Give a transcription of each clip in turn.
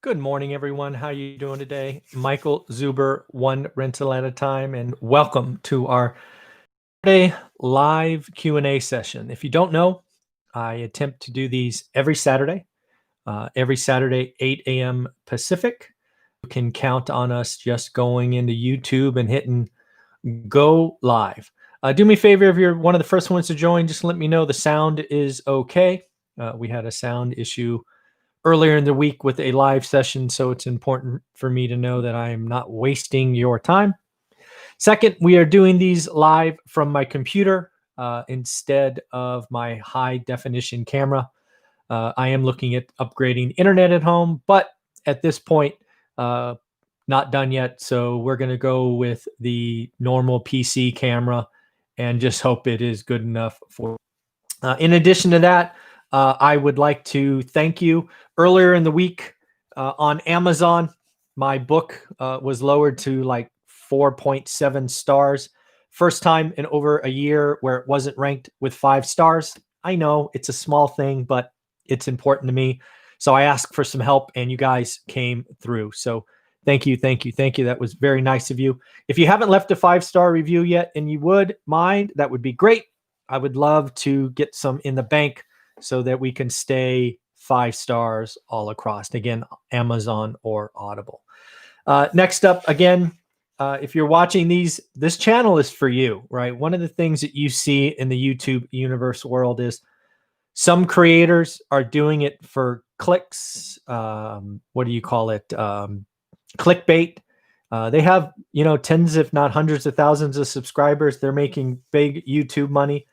Good morning, everyone. How you doing today? Michael Zuber, one rental at a time, and welcome to our Saturday live Q&A session. If you don't know, I attempt to do these every Saturday, 8 a.m. Pacific. You can count on us just going into YouTube and hitting go live. Do me a favor, if you're one of the first ones to join, just let me know the sound is okay. We had a sound issue earlier in the week with a live session, so it's important for me to know that I am not wasting your time. Second, we are doing these live from my computer instead of my high definition camera. I am looking at upgrading internet at home, but at this point, not done yet. So we're going to go with the normal PC camera and just hope it is good enough for. In addition to that, I would like to thank you. Earlier in the week on Amazon, my book was lowered to like 4.7 stars. First time in over a year where it wasn't ranked with 5 stars. I know it's a small thing, but it's important to me. So I asked for some help and you guys came through. So thank you, thank you, thank you. That was very nice of you. If you haven't left a 5-star review yet and you would mind, that would be great. I would love to get some in the bank so that we can stay 5 stars all across. Again, Amazon or Audible. Next up, again, if you're watching these, this channel is for you, right? One of the things that you see in the YouTube universe world is some creators are doing it for clicks. What do you call it? Clickbait. They have, tens, if not hundreds of thousands of subscribers. They're making big YouTube money.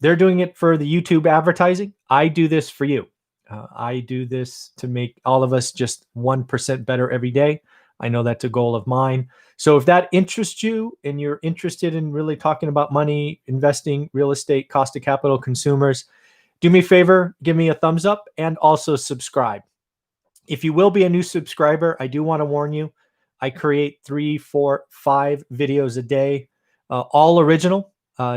They're doing it for the YouTube advertising. I do this for you. I do this to make all of us just 1% better every day. I know that's a goal of mine. So if that interests you and you're interested in really talking about money, investing, real estate, cost of capital, consumers, do me a favor, give me a thumbs up and also subscribe. If you will be a new subscriber, I do want to warn you, I create 3, 4, 5 videos a day, all original.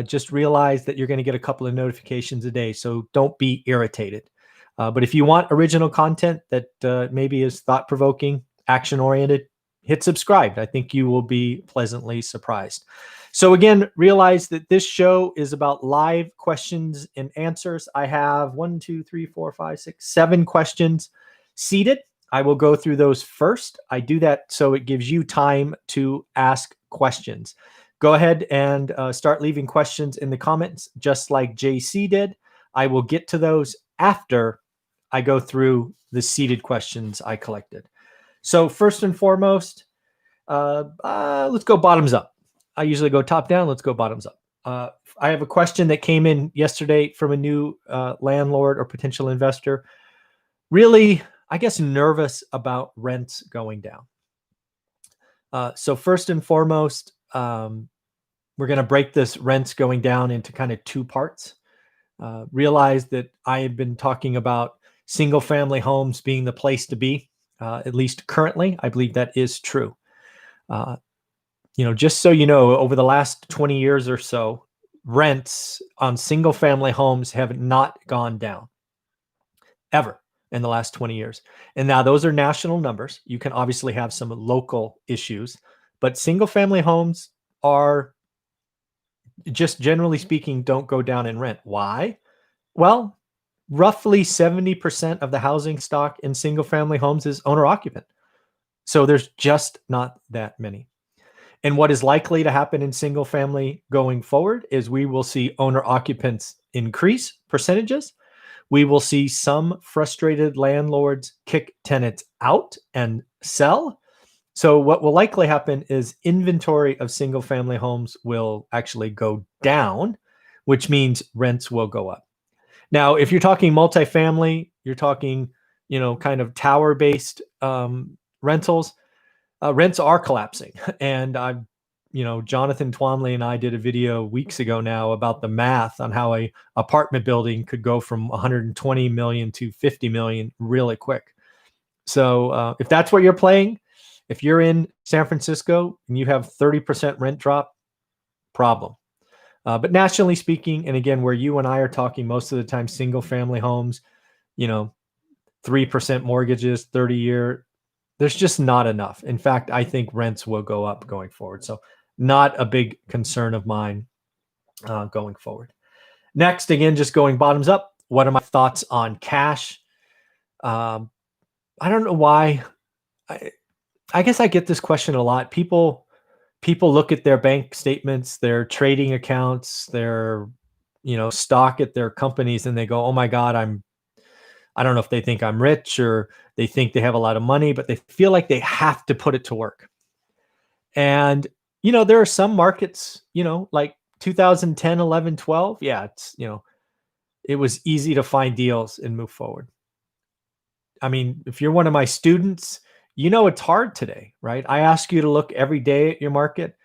Just realize that you're going to get a couple of notifications a day, so don't be irritated. But if you want original content that maybe is thought-provoking, action-oriented, hit subscribe. I think you will be pleasantly surprised. So again, realize that this show is about live questions and answers. I have 1, 2, 3, 4, 5, 6, 7 questions seated. I will go through those first. I do that so it gives you time to ask questions. Go ahead and start leaving questions in the comments, just like JC did. I will get to those after I go through the seated questions I collected. So first and foremost, let's go bottoms up. I usually go top down. Let's go bottoms up. I have a question that came in yesterday from a new landlord or potential investor. Really, I guess, nervous about rents going down. So first and foremost, we're going to break this rents going down into kind of 2 parts. Realize that I have been talking about single family homes being the place to be, at least currently. I believe that is true. Just so you know, over the last 20 years or so, rents on single family homes have not gone down ever in the last 20 years. And now those are national numbers. You can obviously have some local issues, but single family homes are, just generally speaking, don't go down in rent. Why? Well, roughly 70% of the housing stock in single family homes is owner occupant. So there's just not that many. And what is likely to happen in single family going forward is we will see owner occupants increase percentages. We will see some frustrated landlords kick tenants out and sell. So what will likely happen is inventory of single family homes will actually go down, which means rents will go up. Now, if you're talking multifamily, you're talking, kind of tower-based rentals, rents are collapsing. And Jonathan Twombly and I did a video weeks ago now about the math on how a apartment building could go from 120 million to 50 million really quick. So if that's what you're playing, if you're in San Francisco and you have 30% rent drop, problem. But nationally speaking, and again, where you and I are talking most of the time, single family homes, 3% mortgages, 30-year. There's just not enough. In fact, I think rents will go up going forward. So not a big concern of mine going forward. Next, again, just going bottoms up. What are my thoughts on cash? I don't know why. I guess I get this question a lot. People look at their bank statements, their trading accounts, their stock at their companies, and they go, "Oh my God, I don't know if they think I'm rich or they think they have a lot of money, but they feel like they have to put it to work." And there are some markets, like 2010, 11, 12. Yeah, it was easy to find deals and move forward. I mean, if you're one of my students, it's hard today, right? I ask you to look every day at your market.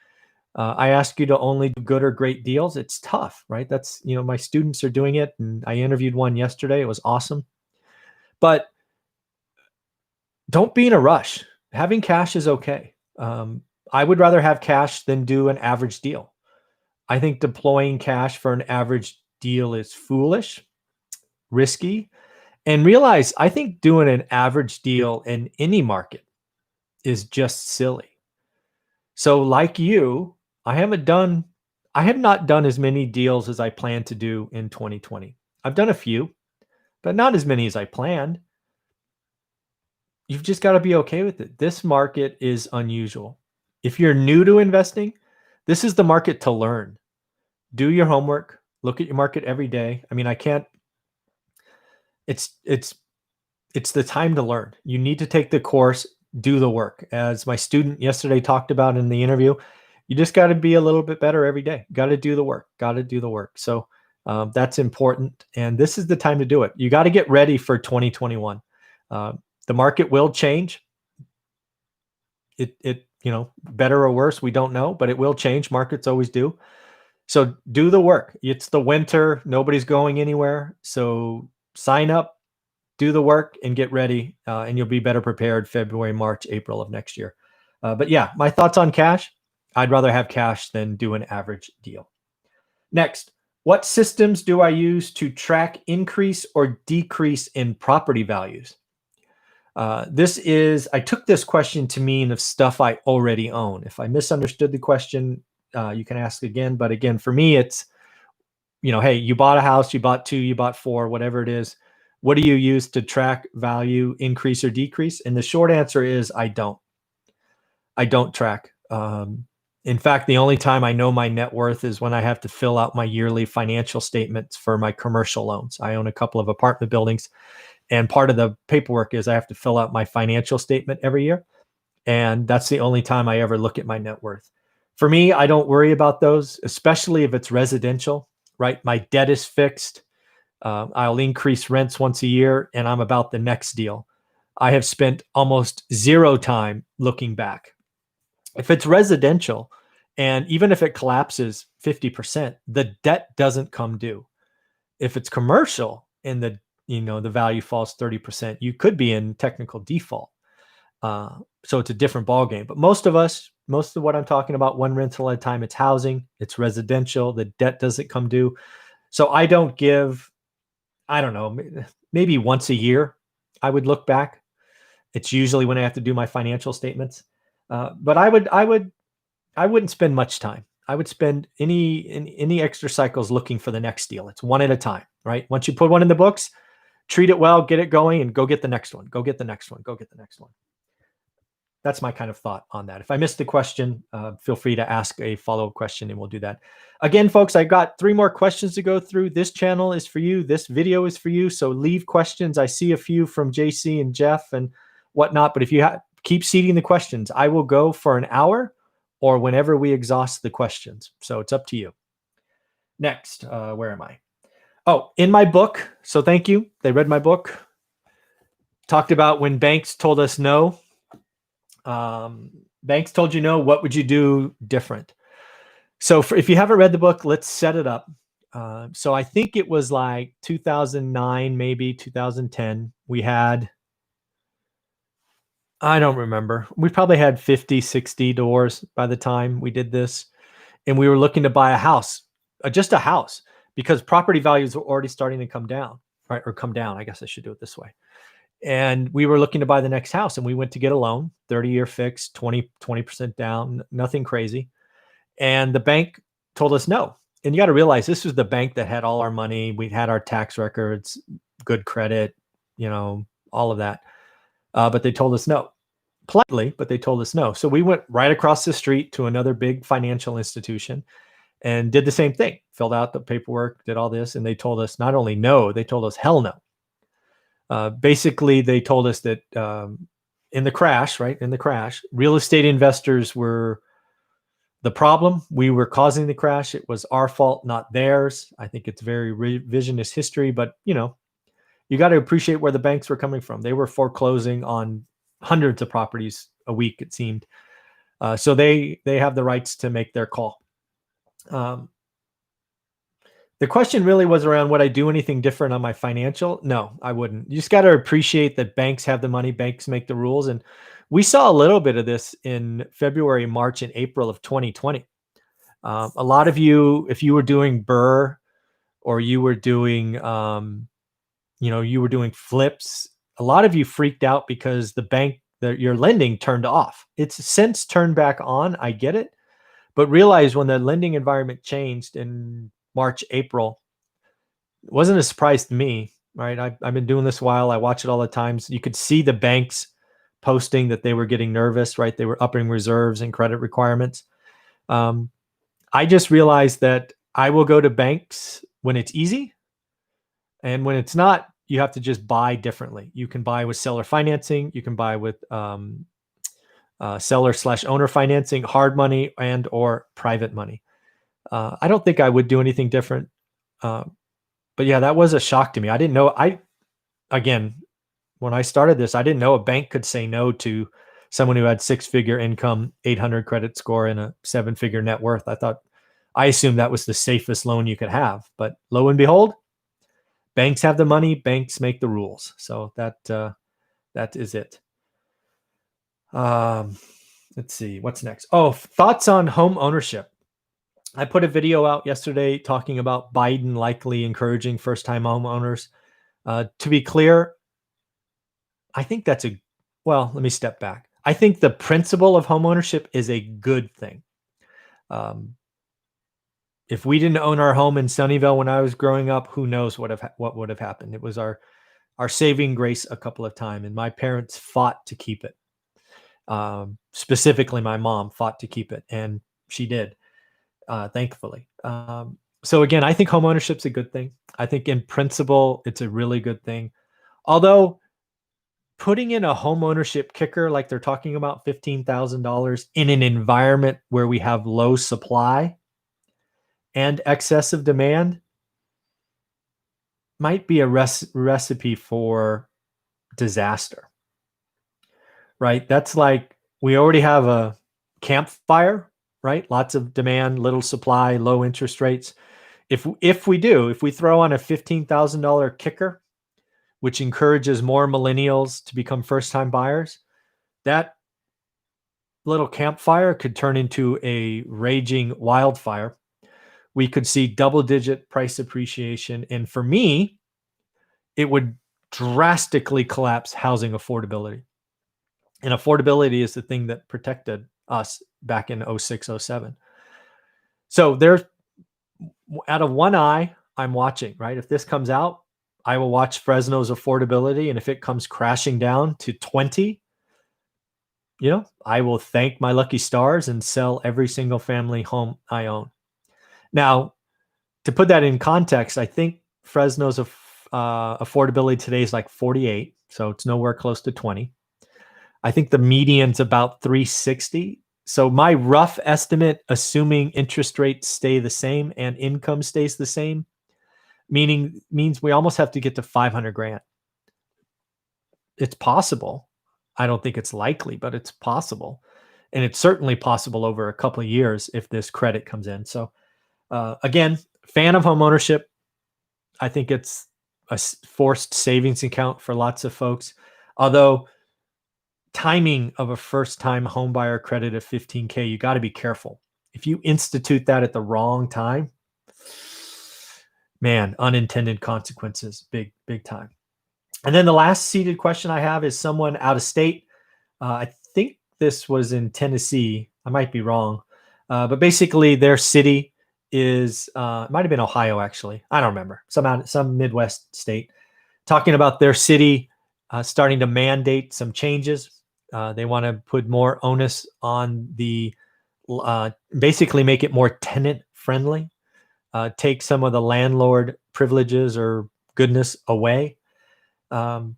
I ask you to only do good or great deals. It's tough, right? That's, my students are doing it. And I interviewed one yesterday. It was awesome. But don't be in a rush. Having cash is okay. I would rather have cash than do an average deal. I think deploying cash for an average deal is foolish, risky, and realize I think doing an average deal in any market is just silly. So like you, I have not done as many deals as I plan to do in 2020. I've done a few, but not as many as I planned. You've just got to be okay with it. This market is unusual. If you're new to investing, this is the market to learn. Do your homework, look at your market every day. I mean, it's the time to learn. You need to take the course, do the work. As my student yesterday talked about in the interview, you just got to be a little bit better every day. Got to do the work. So that's important. And this is the time to do it. You got to get ready for 2021. The market will change. It better or worse, we don't know, but it will change. Markets always do. So do the work. It's the winter. Nobody's going anywhere. So sign up, do the work, and get ready, and you'll be better prepared February, March, April of next year. But yeah, my thoughts on cash. I'd rather have cash than do an average deal. Next, what systems do I use to track increase or decrease in property values? I took this question to mean of stuff I already own. If I misunderstood the question, you can ask again. But again, for me, it's, hey, you bought a house, you bought two, you bought four, whatever it is. What do you use to track value increase or decrease? And the short answer is I don't track. In fact, the only time I know my net worth is when I have to fill out my yearly financial statements for my commercial loans. I own a couple of apartment buildings, and part of the paperwork is I have to fill out my financial statement every year. And that's the only time I ever look at my net worth. For me, I don't worry about those, especially if it's residential, right? My debt is fixed. I'll increase rents once a year, and I'm about the next deal. I have spent almost zero time looking back. If it's residential, and even if it collapses 50%, the debt doesn't come due. If it's commercial and the value falls 30%, you could be in technical default. So it's a different ballgame. But most of what I'm talking about, one rental at a time, it's housing, it's residential, the debt doesn't come due. So I don't know, maybe once a year I would look back. It's usually when I have to do my financial statements. But I wouldn't spend much time. I would spend any extra cycles looking for the next deal. It's one at a time, right? Once you put one in the books, treat it well, get it going, and go get the next one. Go get the next one. Go get the next one. That's my kind of thought on that. If I missed the question, feel free to ask a follow-up question and we'll do that. Again, folks, I've got 3 more questions to go through. This channel is for you. This video is for you. So leave questions. I see a few from JC and Jeff and whatnot, but if you keep seeding the questions, I will go for an hour or whenever we exhaust the questions. So it's up to you. Next, where am I? Oh, in my book. So thank you. They read my book. Talked about when banks told us no. Banks told you no, what would you do different? So if you haven't read the book, let's set it up. So I think it was like 2009, maybe 2010. We had, I don't remember. We probably had 50, 60 doors by the time we did this. And we were looking to buy a house, just a house, because property values were already starting to come down, right? Or come down. I guess I should do it this way. And we were looking to buy the next house, and we went to get a loan, 30-year fixed, 20% down, nothing crazy. And the bank told us no. And you got to realize this was the bank that had all our money. We had our tax records, good credit, all of that. But they told us no, politely, but they told us no. So we went right across the street to another big financial institution and did the same thing, filled out the paperwork, did all this. And they told us not only no, they told us hell no. Basically, they told us that in the crash, real estate investors were the problem. We were causing the crash. It was our fault, not theirs. I think it's very revisionist history, but you got to appreciate where the banks were coming from. They were foreclosing on hundreds of properties a week, it seemed. So they have the rights to make their call. The question really was around, would I do anything different on my financial? No, I wouldn't. You just got to appreciate that banks have the money, banks make the rules. And we saw a little bit of this in February, March, and April of 2020. A lot of you, if you were doing Burr or you were doing, you were doing flips, a lot of you freaked out because the bank that you're lending turned off. It's since turned back on. I get it. But realize when the lending environment changed in March, April, it wasn't a surprise to me, right? I've been doing this a while. I watch it all the time. So you could see the banks posting that they were getting nervous, right? They were upping reserves and credit requirements. I just realized that I will go to banks when it's easy. And when it's not, you have to just buy differently. You can buy with seller financing. You can buy with seller/owner financing, hard money and or private money. I don't think I would do anything different. But yeah, that was a shock to me. I didn't know. Again, when I started this, I didn't know a bank could say no to someone who had 6-figure income, 800 credit score, and a 7-figure net worth. I assumed that was the safest loan you could have. But lo and behold, banks have the money, banks make the rules. So that is it. Let's see, what's next? Oh, thoughts on home ownership. I put a video out yesterday talking about Biden likely encouraging first-time homeowners. To be clear, I think let me step back. I think the principle of homeownership is a good thing. If we didn't own our home in Sunnyvale when I was growing up, who knows what would have happened? It was our saving grace a couple of times, and my parents fought to keep it. Specifically, my mom fought to keep it, and she did, thankfully. So again, I think homeownership's a good thing. I think in principle, it's a really good thing. Although putting in a homeownership kicker, like they're talking about $15,000 in an environment where we have low supply and excessive demand might be a recipe for disaster, right? That's like we already have a campfire, right? Lots of demand, little supply, low interest rates. If we throw on a $15,000 kicker, which encourages more millennials to become first-time buyers, that little campfire could turn into a raging wildfire. We could see double-digit price appreciation. And for me, it would drastically collapse housing affordability. And affordability is the thing that protected us back in 06, 07. So there's, out of one eye, I'm watching, right? If this comes out, I will watch Fresno's affordability. And if it comes crashing down to 20, I will thank my lucky stars and sell every single family home I own. Now, to put that in context, I think Fresno's affordability today is like 48. So it's nowhere close to 20. I think the median's about 360. So my rough estimate, assuming interest rates stay the same and income stays the same, means we almost have to get to 500 grand. It's possible. I don't think it's likely, but it's possible. And it's certainly possible over a couple of years if this credit comes in. So again, fan of homeownership. I think it's a forced savings account for lots of folks. Although timing of a first-time home buyer credit of $15K, you got to be careful. If you institute that at the wrong time, man, unintended consequences, big time. And then the last seated question I have is someone out of state. I think this was in Tennessee. I might be wrong. But basically their city is, it might have been Ohio, actually. I don't remember. Some Midwest state, talking about their city starting to mandate some changes. They want to put more onus on the, basically make it more tenant friendly, take some of the landlord privileges or goodness away. And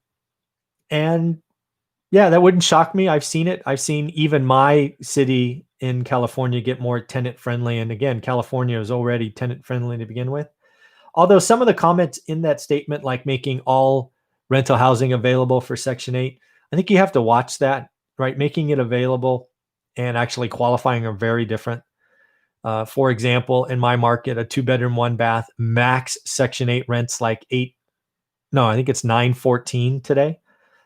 yeah, that wouldn't shock me. I've seen it. I've seen even my city in California get more tenant friendly. And again, California is already tenant friendly to begin with. Although some of the comments in that statement, like making all rental housing available for Section 8, I think you have to watch that, right? Making it available and actually qualifying are very different. For example, in my market, a 2-bedroom, 1-bath, max Section 8 rents like I think it's $914 today.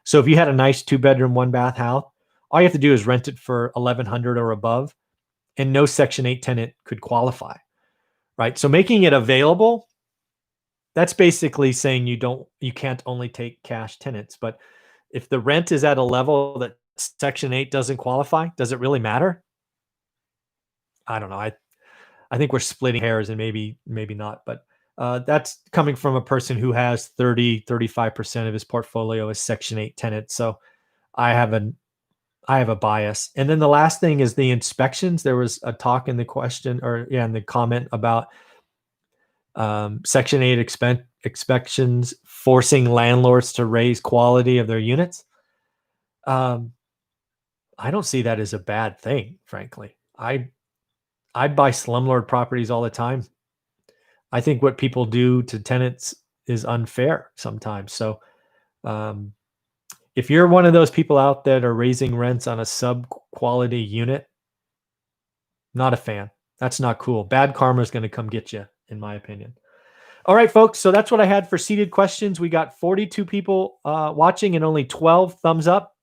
So if you had a nice 2-bedroom, 1-bath house, all you have to do is rent it for $1,100 or above, and no Section 8 tenant could qualify, right? So making it available, that's basically saying you can't only take cash tenants. But if the rent is at a level that Section 8 doesn't qualify, does it really matter? I don't know. I think we're splitting hairs, and maybe not, but that's coming from a person who has 35% of his portfolio as Section 8 tenants. So I have a bias. And then the last thing is the inspections. There was a talk in the question, in the comment about Section 8 inspections forcing landlords to raise quality of their units. I don't see that as a bad thing, frankly. I buy slumlord properties all the time. I think what people do to tenants is unfair sometimes. So if you're one of those people out that are raising rents on a sub-quality unit, not a fan. That's not cool. Bad karma is going to come get you, in my opinion. All right, folks. So that's what I had for seated questions. We got 42 people watching and only 12 thumbs up.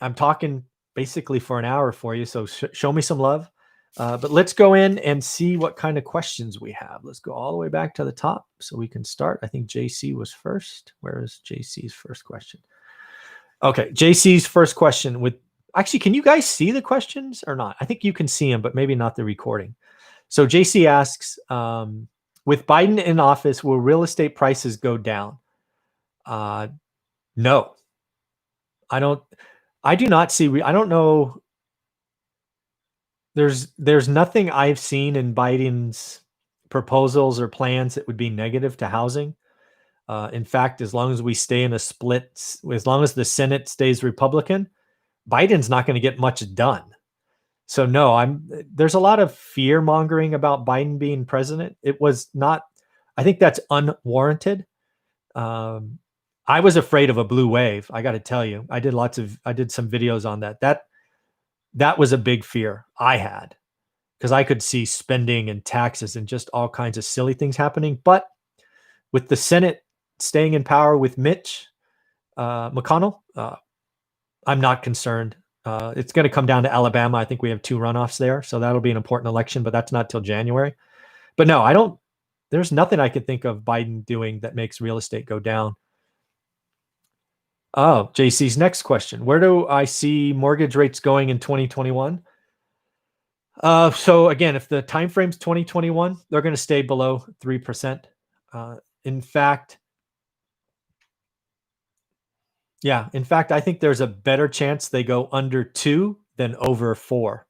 I'm talking basically for an hour for you, so show me some love. But let's go in and see what kind of questions we have. Let's go all the way back to the top so we can start. I think JC was first. Where is JC's first question? Okay, JC's first question actually, can you guys see the questions or not? I think you can see them, but maybe not the recording. So JC asks, with Biden in office, will real estate prices go down? No. I do not see, I don't know. There's nothing I've seen in Biden's proposals or plans that would be negative to housing. In fact, as long as we stay in a split, as long as the Senate stays Republican, Biden's not going to get much done. So no, there's a lot of fear mongering about Biden being president. It was not, I think that's unwarranted. I was afraid of a blue wave. I got to tell you, I did some videos on that. That was a big fear I had, because I could see spending and taxes and just all kinds of silly things happening. But with the Senate staying in power with Mitch McConnell, I'm not concerned. It's going to come down to Alabama. I think we have 2 runoffs there, so that'll be an important election, but that's not till January. But no, there's nothing I could think of Biden doing that makes real estate go down. Oh, JC's next question. Where do I see mortgage rates going in 2021? So again, if the time frame's 2021, they're going to stay below 3%. In fact, I think there's a better chance they go under 2 than over 4.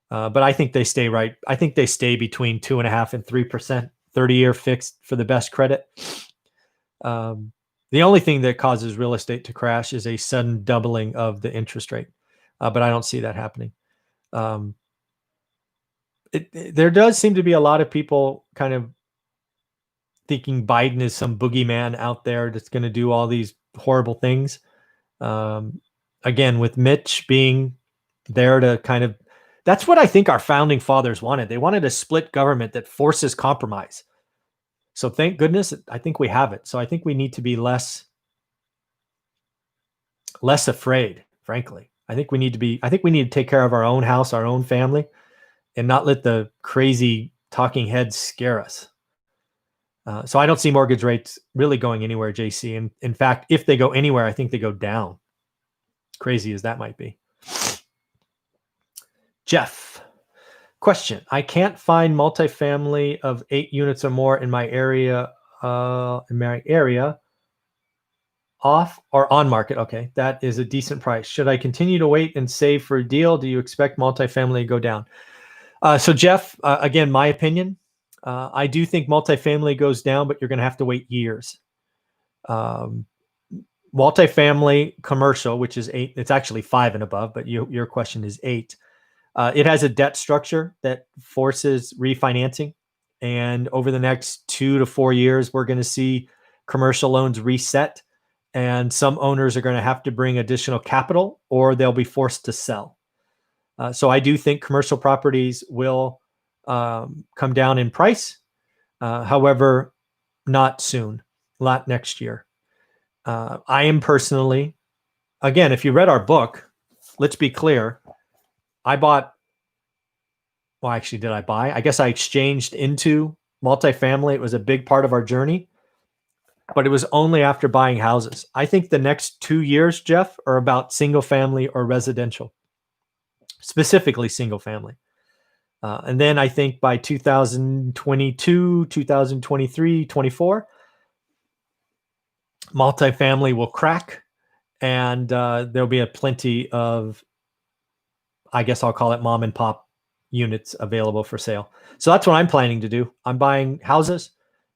But I think they stay right. I think they stay between 2.5% and 3%, 30-year fixed for the best credit. The only thing that causes real estate to crash is a sudden doubling of the interest rate. But I don't see that happening. There does seem to be a lot of people kind of thinking Biden is some boogeyman out there that's going to do all these horrible things. Again, with Mitch being there to kind of, that's what I think our founding fathers wanted. They wanted a split government that forces compromise. So thank goodness, I think we have it. So I think we need to be less afraid, frankly. I think we need to take care of our own house, our own family, and not let the crazy talking heads scare us. So I don't see mortgage rates really going anywhere, JC. And in fact, if they go anywhere, I think they go down. Crazy as that might be. Jeff, question. I can't find multifamily of 8 units or more in my area. Off or on market. Okay, that is a decent price. Should I continue to wait and save for a deal? Do you expect multifamily to go down? So Jeff, again, my opinion, I do think multifamily goes down, but you're going to have to wait years. Multifamily commercial, which is 8, it's actually 5 and above, but your question is 8. It has a debt structure that forces refinancing. And over the next 2 to 4 years, we're going to see commercial loans reset. And some owners are going to have to bring additional capital or they'll be forced to sell. So I do think commercial properties will come down in price. However, not soon, not next year. I am personally, again, if you read our book, let's be clear. I bought, well, actually, did I buy? I guess I exchanged into multifamily. It was a big part of our journey, but it was only after buying houses. I think the next 2 years, Jeff, are about single family or residential, specifically single family. And then I think by 2022, 2023, 24, multifamily will crack and there'll be a plenty of, I guess I'll call it mom and pop units available for sale. So that's what I'm planning to do. I'm buying houses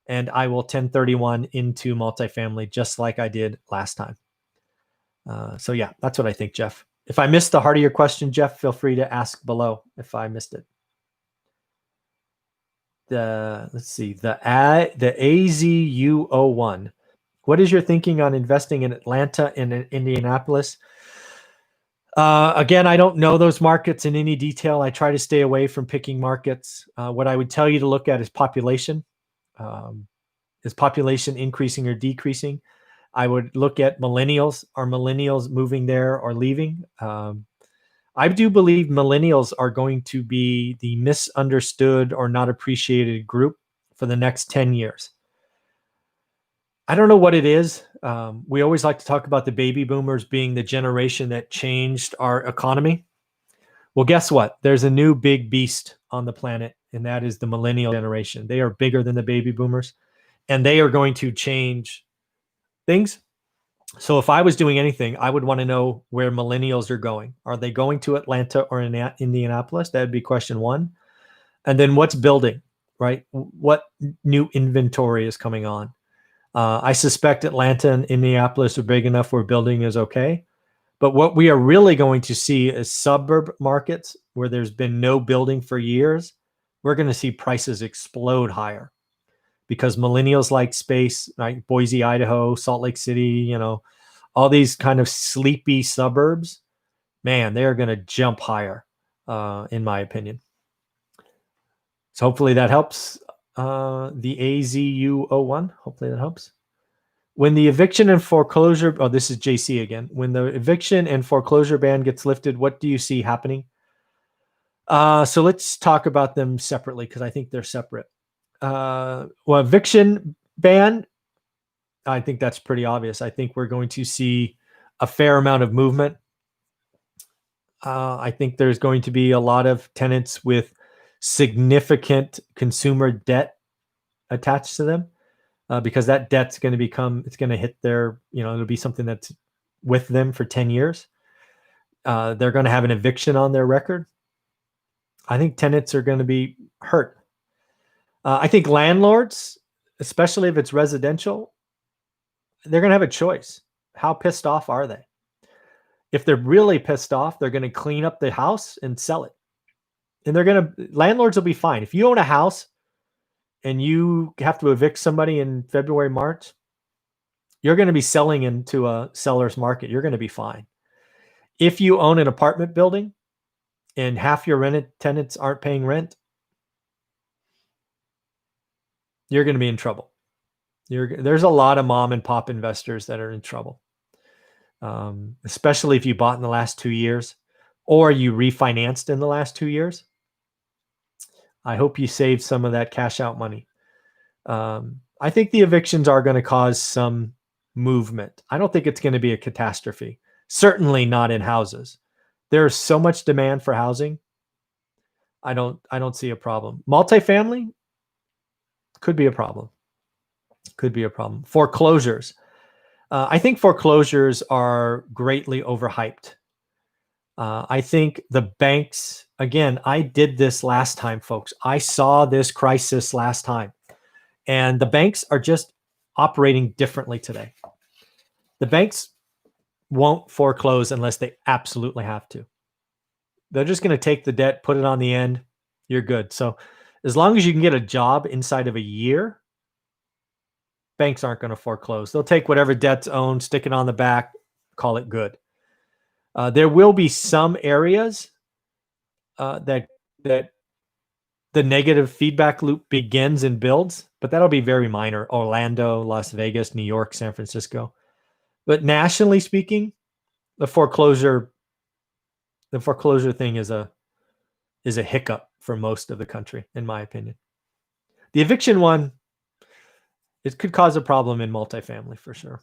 and I will 1031 into multifamily just like I did last time. So yeah, that's what I think, Jeff. If I missed the heart of your question, Jeff, feel free to ask below if I missed it. Let's see, the AZU01. What is your thinking on investing in Atlanta and in Indianapolis? Again, I don't know those markets in any detail. I try to stay away from picking markets. What I would tell you to look at is population. Is population increasing or decreasing? I would look at millennials. Are millennials moving there or leaving? I do believe millennials are going to be the misunderstood or not appreciated group for the next 10 years. I don't know what it is. We always like to talk about the baby boomers being the generation that changed our economy. Well, guess what? There's a new big beast on the planet, and that is the millennial generation. They are bigger than the baby boomers, and they are going to change things. So if I was doing anything, I would want to know where millennials are going. Are they going to Atlanta or in Indianapolis? That'd be question one. And then what's building, right? What new inventory is coming on? I suspect Atlanta and Indianapolis are big enough where building is okay. But what we are really going to see is suburb markets where there's been no building for years. We're going to see prices explode higher because millennials like space, like Boise, Idaho, Salt Lake City, all these kind of sleepy suburbs, man, they're going to jump higher, in my opinion. So hopefully that helps. The AZU01, hopefully that helps. When the eviction and foreclosure, this is JC again. When the eviction and foreclosure ban gets lifted, what do you see happening? So let's talk about them separately because I think they're separate. Well, eviction ban, I think that's pretty obvious. I think we're going to see a fair amount of movement. I think there's going to be a lot of tenants with significant consumer debt attached to them because that debt's going to it's going to hit their, it'll be something that's with them for 10 years. They're going to have an eviction on their record. I think tenants are going to be hurt. I think landlords, especially if it's residential, they're going to have a choice. How pissed off are they? If they're really pissed off, they're going to clean up the house and sell it. And landlords will be fine. If you own a house and you have to evict somebody in February, March, you're going to be selling into a seller's market. You're going to be fine. If you own an apartment building and half your tenants aren't paying rent, you're going to be in trouble. There's a lot of mom and pop investors that are in trouble, especially if you bought in the last 2 years or you refinanced in the last 2 years. I hope you saved some of that cash out money. I think the evictions are going to cause some movement. I don't think it's going to be a catastrophe. Certainly not in houses. There's so much demand for housing. I don't see a problem. Multifamily could be a problem. Could be a problem. Foreclosures. I think foreclosures are greatly overhyped. I think the banks, again, I did this last time, folks. I saw this crisis last time, and the banks are just operating differently today. The banks won't foreclose unless they absolutely have to. They're just going to take the debt, put it on the end. You're good. So as long as you can get a job inside of a year, banks aren't going to foreclose. They'll take whatever debt's owned, stick it on the back, call it good. There will be some areas that the negative feedback loop begins and builds, but that'll be very minor. Orlando, Las Vegas, New York, San Francisco. But nationally speaking, the foreclosure thing is a hiccup for most of the country, in my opinion. The eviction one, it could cause a problem in multifamily for sure.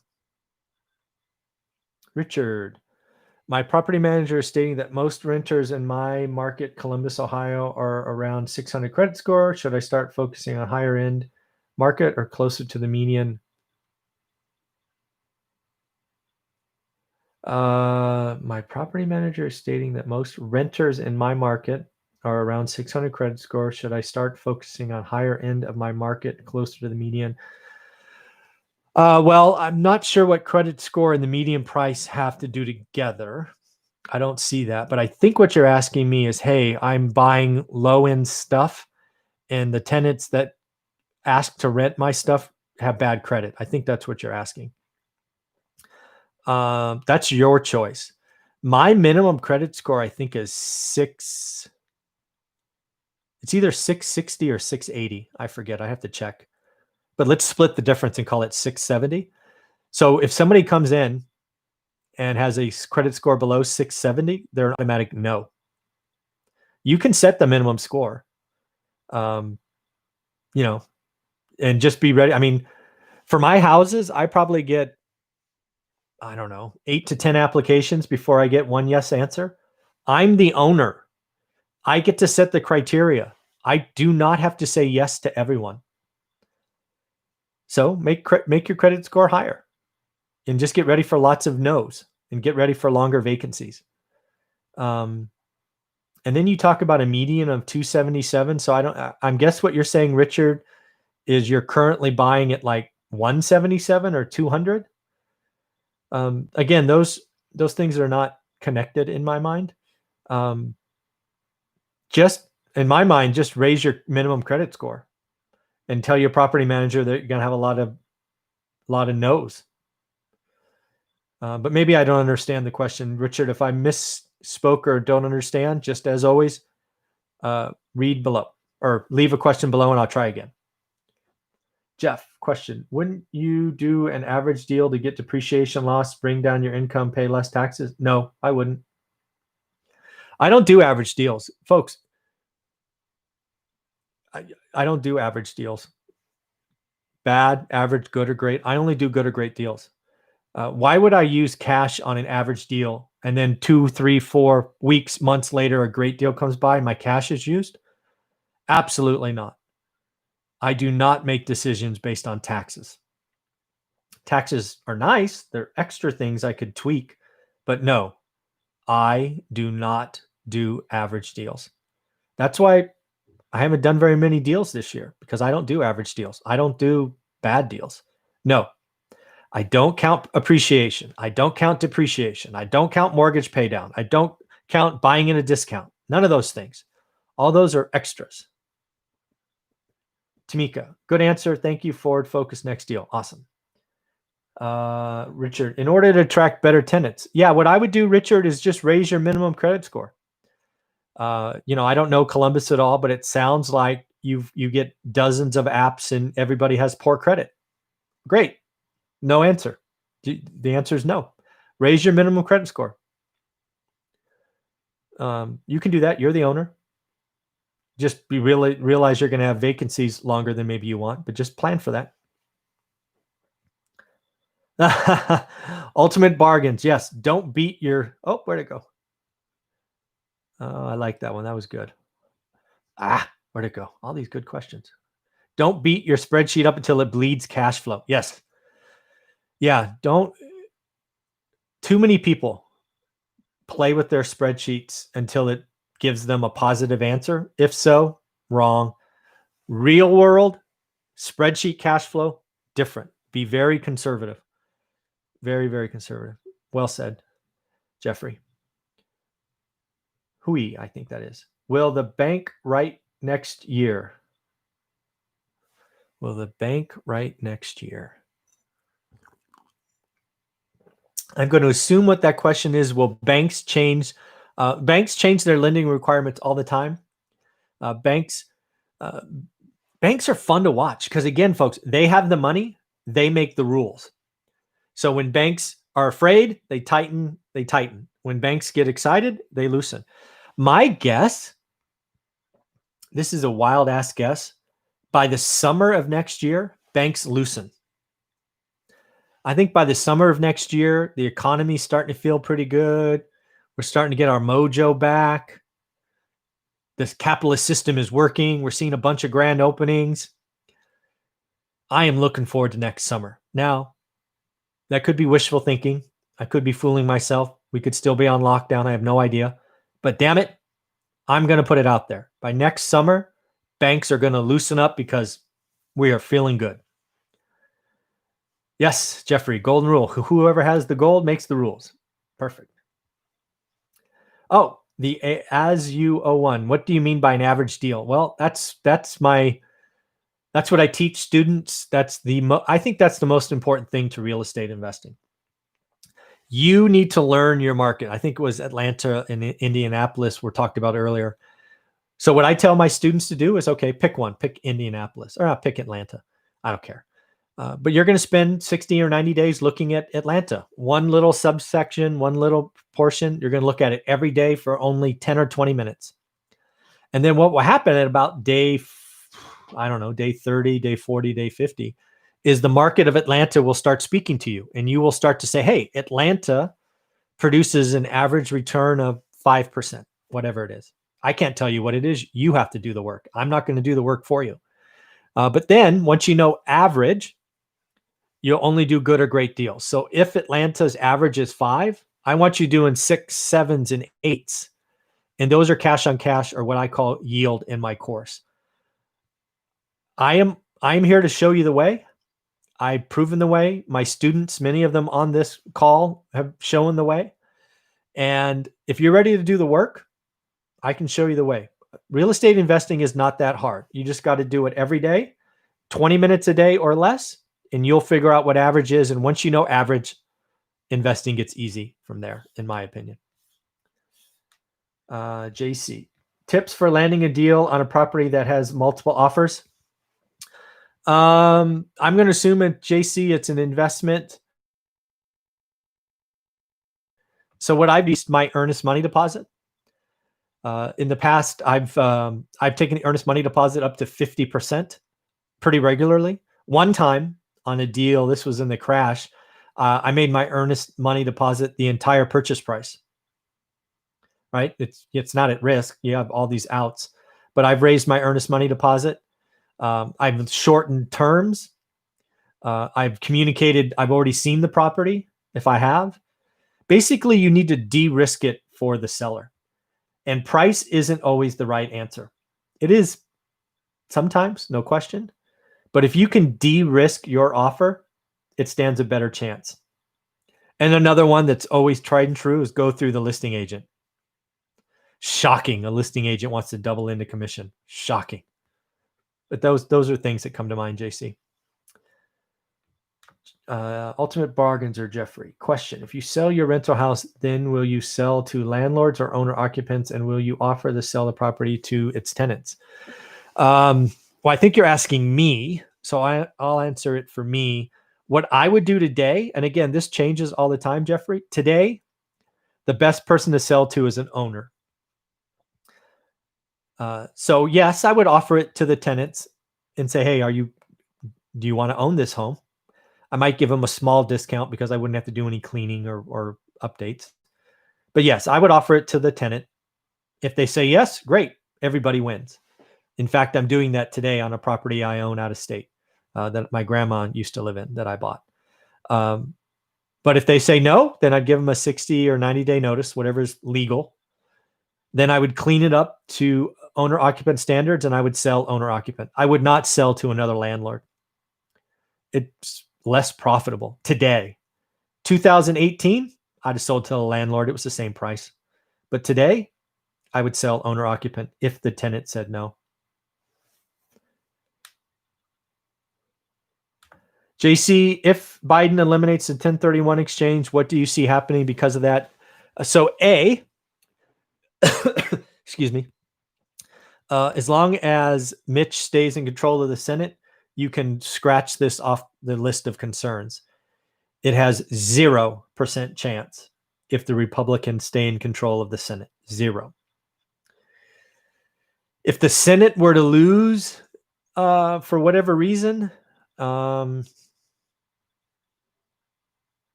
Richard, my property manager is stating that most renters in my market, Columbus, Ohio, are around 600 credit score. Should I start focusing on higher end market or closer to the median? My property manager is stating that most renters in my market are around 600 credit score. Should I start focusing on higher end of my market, closer to the median? Well, I'm not sure what credit score and the median price have to do together. I don't see that, but I think what you're asking me is, hey, I'm buying low end stuff, and the tenants that ask to rent my stuff have bad credit. I think that's what you're asking. That's your choice. My minimum credit score, I think, is it's either 660 or 680. I forget. I have to check. But let's split the difference and call it 670. So if somebody comes in and has a credit score below 670, they're an automatic no. You can set the minimum score, and just be ready. I mean, for my houses, I probably get, I don't know, 8 to 10 applications before I get one yes answer. I'm the owner. I get to set the criteria. I do not have to say yes to everyone. So make your credit score higher, and just get ready for lots of no's, and get ready for longer vacancies. And then you talk about a median of 277. So I'm guess what you're saying, Richard, is you're currently buying at like 177 or 200. Again, those things are not connected in my mind. Just in my mind, just raise your minimum credit score and tell your property manager that you're going to have a lot of no's. But maybe I don't understand the question, Richard. If I misspoke or don't understand, just as always, read below or leave a question below and I'll try again. Jeff, question. Wouldn't you do an average deal to get depreciation loss, bring down your income, pay less taxes? No, I wouldn't. I don't do average deals. Folks, I don't do average deals. Bad, average, good, or great. I only do good or great deals. Why would I use cash on an average deal and then 2, 3, 4 weeks, months later, a great deal comes by and my cash is used? Absolutely not. I do not make decisions based on taxes. Taxes are nice. They're extra things I could tweak, but no, I do not do average deals. That's why I haven't done very many deals this year, because I don't do average deals. I don't do bad deals. No, I don't count appreciation. I don't count depreciation. I don't count mortgage pay down. I don't count buying in a discount. None of those things. All those are extras. Tamika, good answer. Thank you. Forward focus, next deal. Awesome. Richard, in order to attract better tenants. Yeah, what I would do, Richard, is just raise your minimum credit score. I don't know Columbus at all, but it sounds like you get dozens of apps and everybody has poor credit. Great. No answer. The answer is no. Raise your minimum credit score. You can do that. You're the owner. Just realize you're going to have vacancies longer than maybe you want, but just plan for that. Ultimate bargains. Yes. Don't beat your. Oh, where'd it go? Oh, I like that one. That was good. Where'd it go? All these good questions. Don't beat your spreadsheet up until it bleeds cash flow. Yes. Yeah. Don't. Too many people play with their spreadsheets until it gives them a positive answer. If so, wrong. Real world spreadsheet cash flow, different. Be very conservative. Very, very conservative. Well said, Jeffrey. Hui, I think that is. Will the bank write next year? Will the bank write next year? I'm going to assume what that question is. Will banks change? Banks change their lending requirements all the time. Banks are fun to watch because, again, folks, they have the money. They make the rules. So when banks are afraid, they tighten. They tighten. When banks get excited, they loosen. My guess, this is a wild ass guess, by the summer of next year, banks loosen. I think by the summer of next year, the economy's starting to feel pretty good. We're starting to get our mojo back. This capitalist system is working. We're seeing a bunch of grand openings. I am looking forward to next summer. Now, that could be wishful thinking. I could be fooling myself. We could still be on lockdown. I have no idea. But damn it, I'm going to put it out there. By next summer, banks are going to loosen up because we are feeling good. Yes, Jeffrey, golden rule. Whoever has the gold makes the rules. Perfect. Oh, the as you one. What do you mean by an average deal? Well, that's what I teach students. I think that's the most important thing to real estate investing. You need to learn your market. I think it was Atlanta and Indianapolis were talked about earlier. So what I tell my students to do is, okay, pick one, pick Indianapolis, or pick Atlanta. I don't care. But you're going to spend 60 or 90 days looking at Atlanta. One little subsection, one little portion. You're going to look at it every day for only 10 or 20 minutes. And then what will happen at about day 30, day 40, day 50, is the market of Atlanta will start speaking to you. And you will start to say, hey, Atlanta produces an average return of 5%, whatever it is. I can't tell you what it is. You have to do the work. I'm not going to do the work for you. But then once you know average, you'll only do good or great deals. So if Atlanta's average is 5, I want you doing 6, 7s, and 8s. And those are cash on cash, or what I call yield in my course. I am here to show you the way. I've proven the way. My students, many of them on this call, have shown the way. And if you're ready to do the work, I can show you the way. Real estate investing is not that hard. You just got to do it every day, 20 minutes a day or less, and you'll figure out what average is. And once you know average, investing gets easy from there, in my opinion. JC, tips for landing a deal on a property that has multiple offers. I'm going to assume at JC, it's an investment. So what I've used my earnest money deposit. In the past, I've taken the earnest money deposit up to 50% pretty regularly. One time on a deal, this was in the crash, I made my earnest money deposit the entire purchase price. Right? It's not at risk. You have all these outs, but I've raised my earnest money deposit. I've shortened terms. I've communicated. I've already seen the property. If I have, basically, you need to de-risk it for the seller. And price isn't always the right answer. It is sometimes, no question. But if you can de-risk your offer, it stands a better chance. And another one that's always tried and true is go through the listing agent. Shocking. A listing agent wants to double into commission. Shocking. But those are things that come to mind, JC. Ultimate bargains or Jeffrey. Question. If you sell your rental house, then will you sell to landlords or owner occupants, and will you offer to sell the property to its tenants? Well, I think you're asking me, so I'll answer it for me. What I would do today, and again, this changes all the time, Jeffrey. Today, the best person to sell to is an owner. So yes, I would offer it to the tenants and say, hey, do you want to own this home? I might give them a small discount because I wouldn't have to do any cleaning or updates. But yes, I would offer it to the tenant. If they say yes, great. Everybody wins. In fact, I'm doing that today on a property I own out of state that my grandma used to live in that I bought. But if they say no, then I'd give them a 60 or 90-day notice, whatever's legal. Then I would clean it up to owner occupant standards and I would sell owner occupant. I would not sell to another landlord. It's less profitable today. 2018, I'd have sold to a landlord. It was the same price. But today, I would sell owner occupant if the tenant said no. JC, if Biden eliminates the 1031 exchange, what do you see happening because of that? So A, excuse me, as long as Mitch stays in control of the Senate, you can scratch this off the list of concerns. It has 0% chance if the Republicans stay in control of the Senate. 0. If the Senate were to lose for whatever reason, I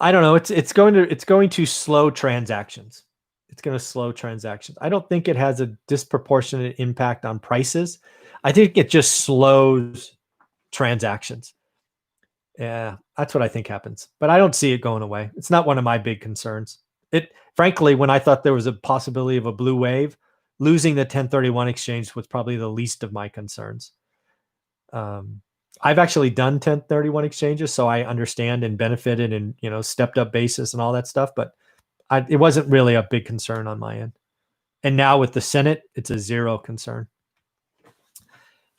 don't know. It's going to slow transactions. It's going to slow transactions. I don't think it has a disproportionate impact on prices. I think it just slows transactions. Yeah, that's what I think happens. But I don't see it going away. It's not one of my big concerns. Frankly, when I thought there was a possibility of a blue wave, losing the 1031 exchange was probably the least of my concerns. I've actually done 1031 exchanges, so I understand and benefited and, stepped up basis and all that stuff, but it wasn't really a big concern on my end. And now with the Senate, it's a 0 concern.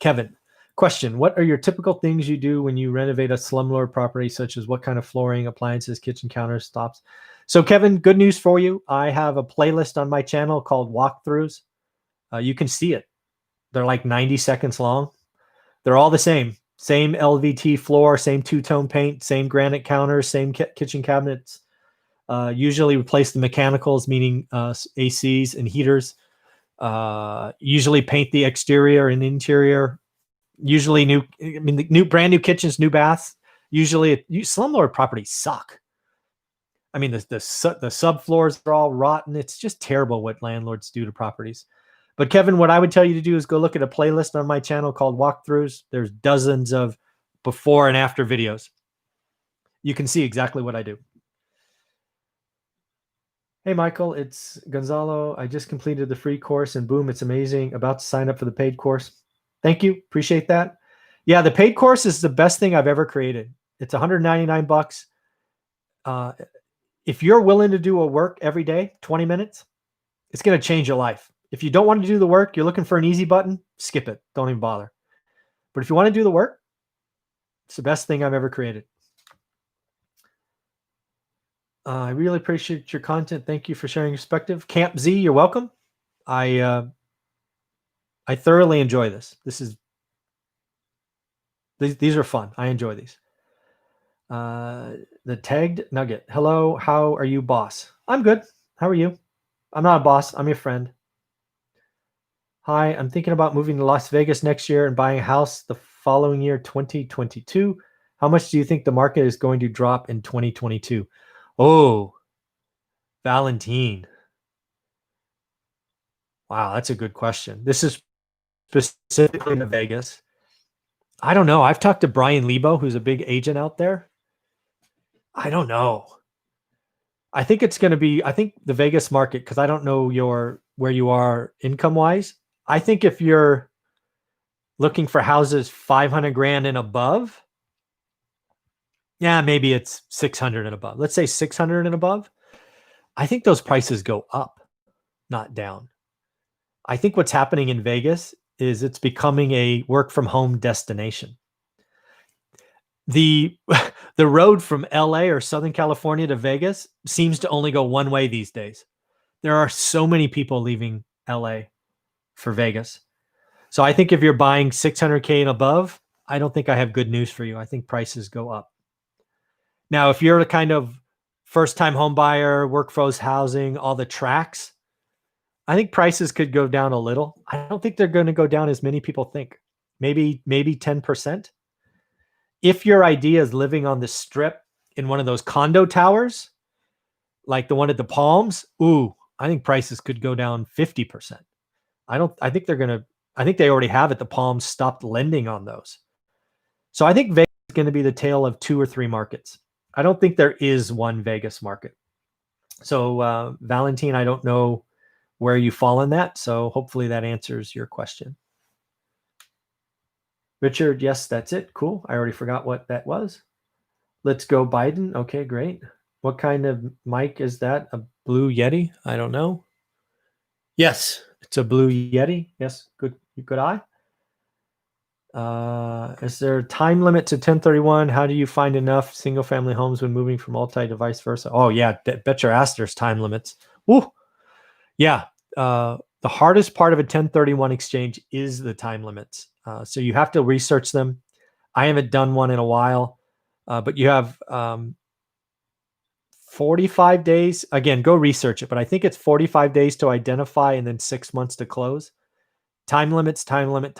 Kevin, question, what are your typical things you do when you renovate a slumlord property, such as what kind of flooring, appliances, kitchen counters, stops? So Kevin, good news for you. I have a playlist on my channel called Walkthroughs. You can see it. They're like 90 seconds long. They're all the same. Same LVT floor, same two-tone paint, same granite counters, same kitchen cabinets. Usually replace the mechanicals, meaning ACs and heaters. Usually paint the exterior and interior. Usually brand new kitchens, new baths. Usually slumlord properties suck. I mean, the subfloors are all rotten. It's just terrible what landlords do to properties. But Kevin, what I would tell you to do is go look at a playlist on my channel called Walkthroughs. There's dozens of before and after videos. You can see exactly what I do. Hey, Michael, it's Gonzalo. I just completed the free course and boom, it's amazing. About to sign up for the paid course. Thank you. Appreciate that. Yeah, the paid course is the best thing I've ever created. It's $199. If you're willing to do a work every day, 20 minutes, it's going to change your life. If you don't want to do the work, you're looking for an easy button, skip it. Don't even bother. But if you want to do the work, it's the best thing I've ever created. I really appreciate your content. Thank you for sharing your perspective. Camp Z, you're welcome. I thoroughly enjoy this. These are fun. I enjoy these. The tagged nugget. Hello, how are you, boss? I'm good. How are you? I'm not a boss. I'm your friend. Hi, I'm thinking about moving to Las Vegas next year and buying a house the following year, 2022. How much do you think the market is going to drop in 2022? Oh, Valentine. Wow, that's a good question. This is specifically to Vegas. I don't know. I've talked to Brian Lebo, who's a big agent out there. I don't know. I think it's going to be, I think the Vegas market, because I don't know where you are income-wise. I think if you're looking for houses 500 grand and above, yeah, maybe it's 600 and above. Let's say 600 and above. I think those prices go up, not down. I think what's happening in Vegas is it's becoming a work from home destination. The road from LA or Southern California to Vegas seems to only go one way these days. There are so many people leaving LA for Vegas. So I think if you're buying 600K and above, I don't think I have good news for you. I think prices go up. Now, if you're a kind of first-time home buyer, workforce housing, all the tracks, I think prices could go down a little. I don't think they're going to go down as many people think. maybe 10%. If your idea is living on the strip in one of those condo towers, like the one at the Palms, I think prices could go down 50%. I think they already have at the Palms stopped lending on those. So I think Vegas is going to be the tale of 2 or 3 markets. I don't think there is one Vegas market. So Valentine, I don't know where you fall in that. So hopefully that answers your question. Richard, yes, that's it. Cool. I already forgot what that was. Let's go Biden. Okay, great. What kind of mic is that? A Blue Yeti? I don't know. Yes, it's a Blue Yeti. Yes, good eye. Is there a time limit to 1031? How do you find enough single family homes when moving from multi to vice versa? Oh yeah, bet your ass there's time limits. Woo. Yeah. The hardest part of a 1031 exchange is the time limits. So you have to research them. I haven't done one in a while, but you have 45 days. Again, go research it, but I think it's 45 days to identify and then 6 months to close. Time limits, time limit.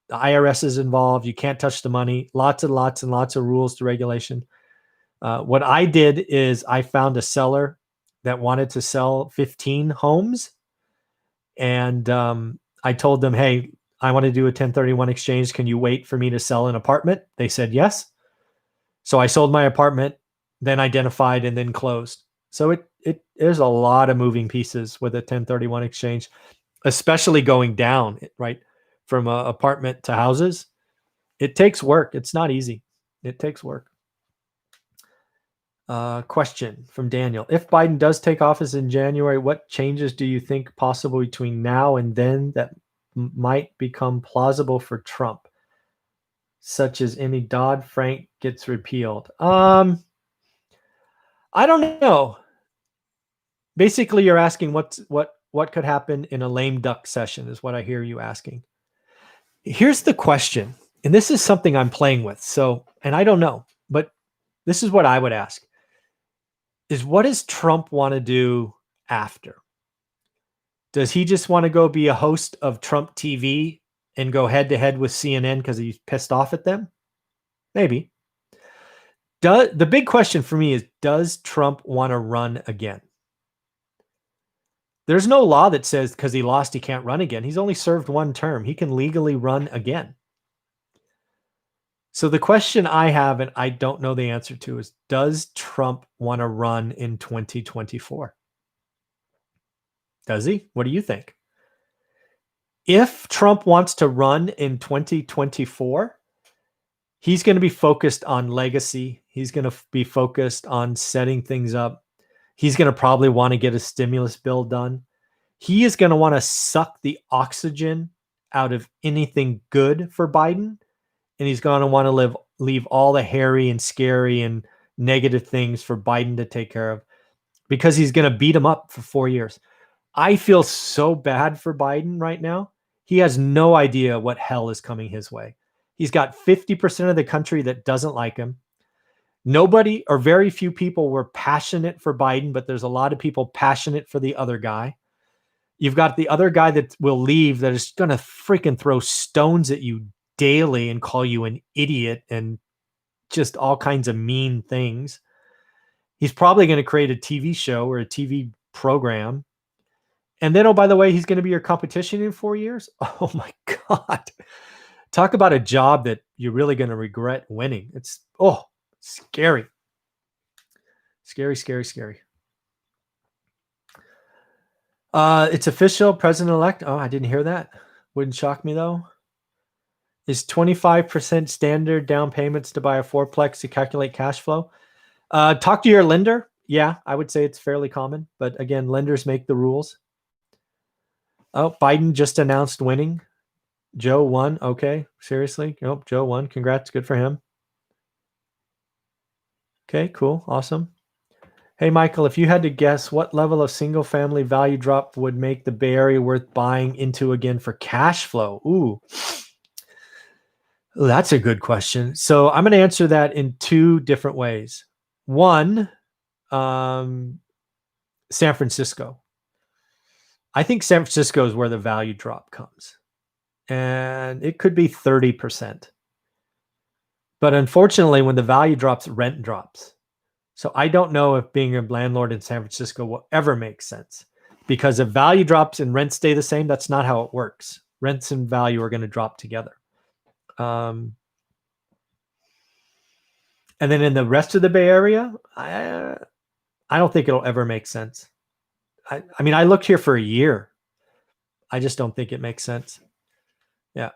The IRS is involved. You can't touch the money. Lots and lots and lots of rules to regulation. What I did is I found a seller that wanted to sell 15 homes. And I told them, hey, I want to do a 1031 exchange. Can you wait for me to sell an apartment? They said yes. So I sold my apartment, then identified, and then closed. So there's a lot of moving pieces with a 1031 exchange, especially going down, right? From apartment to houses. It takes work. It's not easy. It takes work. Question from Daniel. If Biden does take office in January, what changes do you think possible between now and then that might become plausible for Trump, such as any Dodd-Frank gets repealed? I don't know. Basically, you're asking what could happen in a lame duck session is what I hear you asking. Here's the question, and this is something I'm playing with. So, and I don't know, but this is what I would ask. Is what does Trump want to do after? Does he just want to go be a host of Trump TV and go head to head with CNN because he's pissed off at them? Maybe. The big question for me is, does Trump want to run again? There's no law that says because he lost, he can't run again. He's only served 1 term. He can legally run again. So the question I have, and I don't know the answer to, is does Trump want to run in 2024? Does he? What do you think? If Trump wants to run in 2024, he's going to be focused on legacy. He's going to be focused on setting things up. He's going to probably want to get a stimulus bill done. He is going to want to suck the oxygen out of anything good for Biden. And he's going to want to leave all the hairy and scary and negative things for Biden to take care of, because he's going to beat him up for 4 years. I feel so bad for Biden right now. He has no idea what hell is coming his way. He's got 50% of the country that doesn't like him. Nobody or very few people were passionate for Biden, but there's a lot of people passionate for the other guy. You've got the other guy that will leave that is going to freaking throw stones at you daily and call you an idiot and just all kinds of mean things. He's probably going to create a TV show or a TV program. And then, oh, by the way, he's going to be your competition in 4 years. Oh my God. Talk about a job that you're really going to regret winning. It's, scary. Scary, scary, scary. It's official, president-elect. Oh, I didn't hear that. Wouldn't shock me though. Is 25% standard down payments to buy a fourplex to calculate cash flow? Talk to your lender. Yeah, I would say it's fairly common. But again, lenders make the rules. Oh, Biden just announced winning. Joe won. Okay, seriously? Nope, Joe won. Congrats. Good for him. Okay, cool. Awesome. Hey, Michael, if you had to guess, what level of single-family value drop would make the Bay Area worth buying into again for cash flow? Ooh, that's a good question. So I'm going to answer that in 2 different ways. One, San Francisco. I think San Francisco is where the value drop comes. and it could be 30%. But unfortunately, when the value drops, rent drops. So I don't know if being a landlord in San Francisco will ever make sense, because if value drops and rents stay the same, that's not how it works. Rents and value are going to drop together. And then in the rest of the Bay Area, I don't think it'll ever make sense. I mean, I looked here for a year. I just don't think it makes sense. Yeah.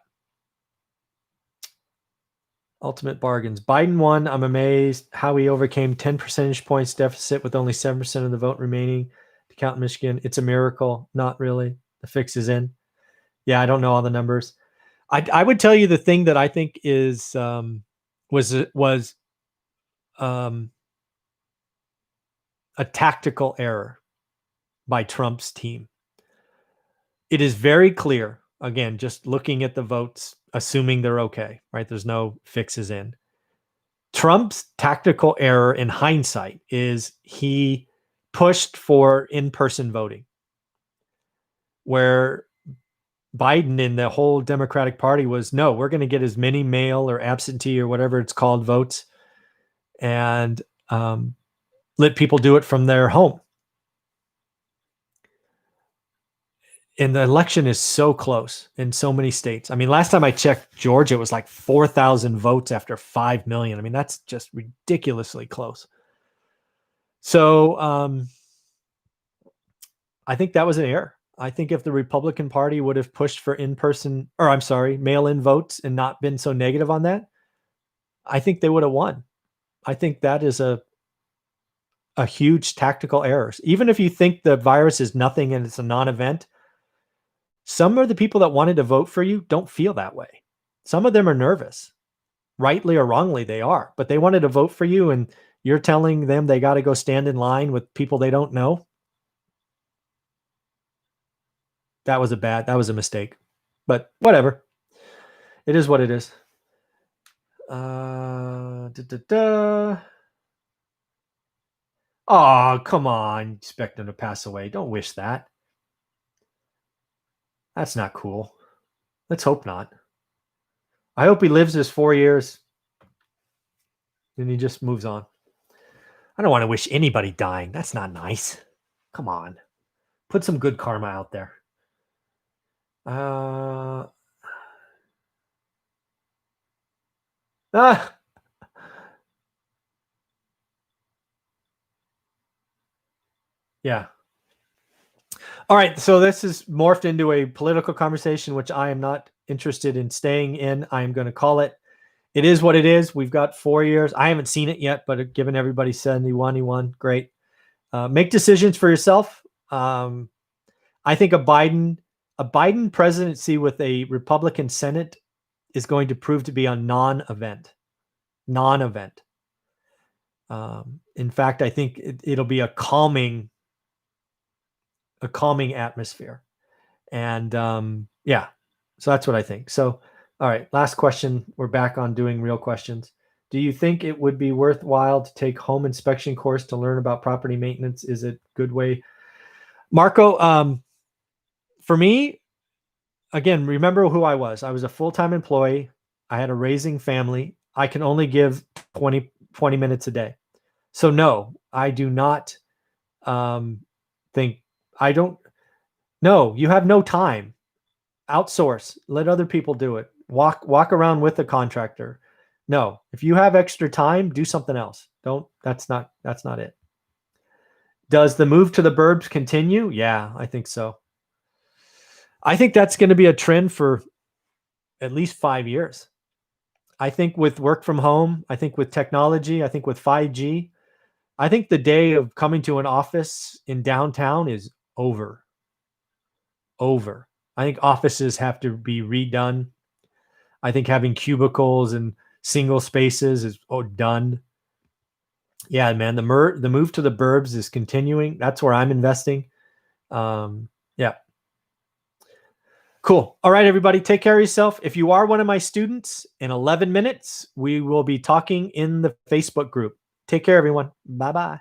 Ultimate bargains. Biden won. I'm amazed how he overcame 10 percentage points deficit with only 7% of the vote remaining to count in Michigan. It's a miracle. Not really. The fix is in. Yeah, I don't know all the numbers. I would tell you the thing that I think is was a tactical error by Trump's team. It is very clear, again, just looking at the votes, assuming they're okay, right? There's no fixes in. Trump's tactical error in hindsight is he pushed for in-person voting, where Biden and the whole Democratic Party was, no, we're going to get as many mail or absentee or whatever it's called votes and let people do it from their home. And the election is so close in so many states. I mean, last time I checked Georgia, it was like 4,000 votes after 5 million. I mean, that's just ridiculously close. So I think that was an error. I think if the Republican Party would have pushed for mail-in votes and not been so negative on that, I think they would have won. I think that is a huge tactical error. Even if you think the virus is nothing and it's a non-event, some of the people that wanted to vote for you don't feel that way. Some of them are nervous. Rightly or wrongly, they are. But they wanted to vote for you, and you're telling them they got to go stand in line with people they don't know. That was a mistake. But whatever. It is what it is. Oh, come on. Expect him to pass away. Don't wish that. That's not cool. Let's hope not. I hope he lives his 4 years and he just moves on. I don't want to wish anybody dying. That's not nice. Come on. Put some good karma out there. Yeah. All right. So this is morphed into a political conversation, which I am not interested in staying in. I am going to call it. It is what it is. We've got 4 years. I haven't seen it yet, but given everybody 71, he won. Great. Make decisions for yourself. I think a Biden presidency with a Republican Senate is going to prove to be a non-event. In fact, I think it'll be a calming atmosphere. And yeah, so that's what I think. So, all right, last question. We're back on doing real questions. Do you think it would be worthwhile to take home inspection course to learn about property maintenance? Is it a good way? Marco, for me, again, remember who I was. I was a full-time employee. I had a raising family. I can only give 20 minutes a day. So no, I do not think no, you have no time. Outsource, let other people do it. Walk around with a contractor. No, if you have extra time, do something else. That's not it. Does the move to the burbs continue? Yeah, I think so. I think that's going to be a trend for at least 5 years. I think with work from home, I think with technology, I think with 5G, I think the day of coming to an office in downtown is over. I think offices have to be redone. I think having cubicles and single spaces is done. Yeah, man, the move to the burbs is continuing. That's where I'm investing. Yeah. Cool. All right, everybody, take care of yourself. If you are one of my students, in 11 minutes, we will be talking in the Facebook group. Take care, everyone. Bye-bye.